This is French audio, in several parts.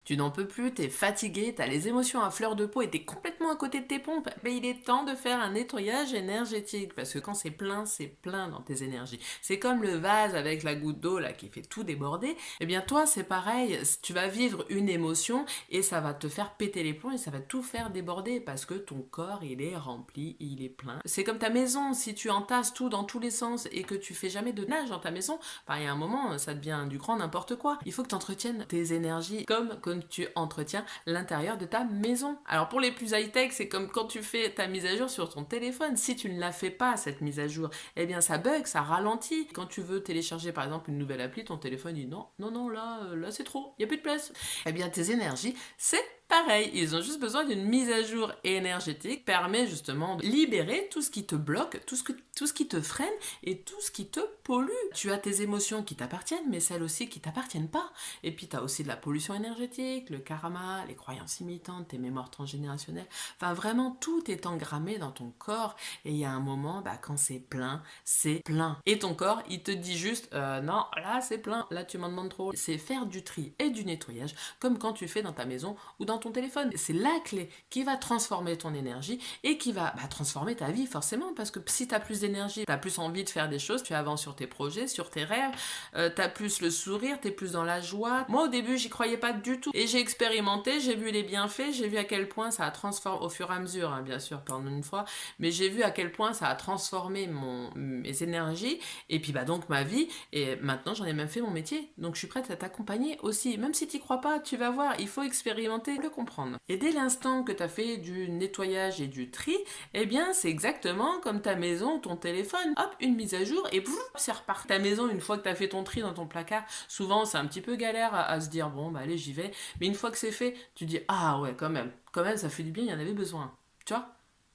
Tu n'en peux plus, t'es fatigué, t'as les émotions à fleur de peau et t'es complètement à côté de tes pompes. Mais il est temps de faire un nettoyage énergétique parce que quand c'est plein dans tes énergies. C'est comme le vase avec la goutte d'eau là qui fait tout déborder. Eh bien toi c'est pareil, tu vas vivre une émotion et ça va te faire péter les plombs et ça va tout faire déborder parce que ton corps il est rempli, il est plein. C'est comme ta maison, si tu entasses tout dans tous les sens et que tu fais jamais de nage dans ta maison, il y a un moment ça devient du grand n'importe quoi. Il faut que tu entretiennes tes énergies comme tu entretiens l'intérieur de ta maison. Alors pour les plus high-tech, c'est comme quand tu fais ta mise à jour sur ton téléphone. Si tu ne la fais pas, cette mise à jour, eh bien ça bug, ça ralentit. Quand tu veux télécharger par exemple une nouvelle appli, ton téléphone dit non, non, non, là c'est trop, il n'y a plus de place. Eh bien tes énergies, c'est pareil, ils ont juste besoin d'une mise à jour énergétique, permet justement de libérer tout ce qui te bloque, tout ce qui te freine et tout ce qui te pollue. Tu as tes émotions qui t'appartiennent, mais celles aussi qui t'appartiennent pas. Et puis tu as aussi de la pollution énergétique, le karma, les croyances imitantes, tes mémoires transgénérationnelles. Enfin vraiment, tout est engrammé dans ton corps. Et il y a un moment, quand c'est plein, c'est plein. Et ton corps, il te dit juste, non, là c'est plein, là tu m'en demandes trop. C'est faire du tri et du nettoyage, comme quand tu fais dans ta maison ou dans ton téléphone. C'est la clé qui va transformer ton énergie et qui va transformer ta vie forcément, parce que si tu as plus d'énergie, tu as plus envie de faire des choses, tu avances sur tes projets, sur tes rêves, tu as plus le sourire, tu es plus dans la joie. Moi au début j'y croyais pas du tout et j'ai expérimenté, j'ai vu les bienfaits, j'ai vu à quel point ça a transformé au fur et à mesure, hein, bien sûr, pas en une fois, mais j'ai vu à quel point ça a transformé mes énergies et puis donc ma vie, et maintenant j'en ai même fait mon métier, donc je suis prête à t'accompagner aussi, même si tu crois pas, tu vas voir, il faut expérimenter, le comprendre. Et dès l'instant que tu as fait du nettoyage et du tri, eh bien c'est exactement comme ta maison, ton téléphone, hop, une mise à jour et boum, c'est reparti. Ta maison, une fois que tu as fait ton tri dans ton placard, souvent c'est un petit peu galère à se dire bon allez j'y vais, mais une fois que c'est fait, tu dis ah ouais quand même ça fait du bien, il y en avait besoin, tu vois.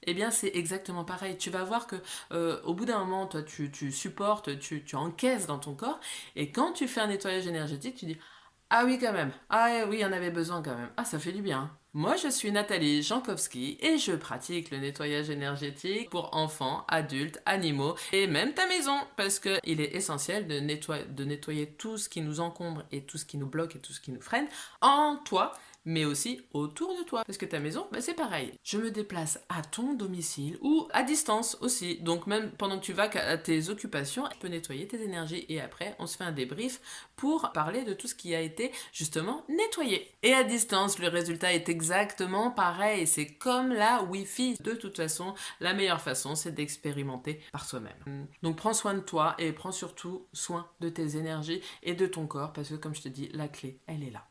Eh bien, c'est exactement pareil. Tu vas voir que au bout d'un moment, toi, tu supportes, tu encaisses dans ton corps, et quand tu fais un nettoyage énergétique, tu dis ah oui, quand même. Ah oui, il y en avait besoin quand même. Ah, ça fait du bien. Moi, je suis Nathalie Jankowski et je pratique le nettoyage énergétique pour enfants, adultes, animaux et même ta maison, parce qu'il est essentiel de nettoyer tout ce qui nous encombre et tout ce qui nous bloque et tout ce qui nous freine en toi, mais aussi autour de toi. Parce que ta maison, c'est pareil. Je me déplace à ton domicile ou à distance aussi. Donc même pendant que tu vas à tes occupations, tu peux nettoyer tes énergies et après, on se fait un débrief pour parler de tout ce qui a été justement nettoyé. Et à distance, le résultat est exactement pareil. C'est comme la Wi-Fi. De toute façon, la meilleure façon, c'est d'expérimenter par soi-même. Donc prends soin de toi et prends surtout soin de tes énergies et de ton corps parce que comme je te dis, la clé, elle est là.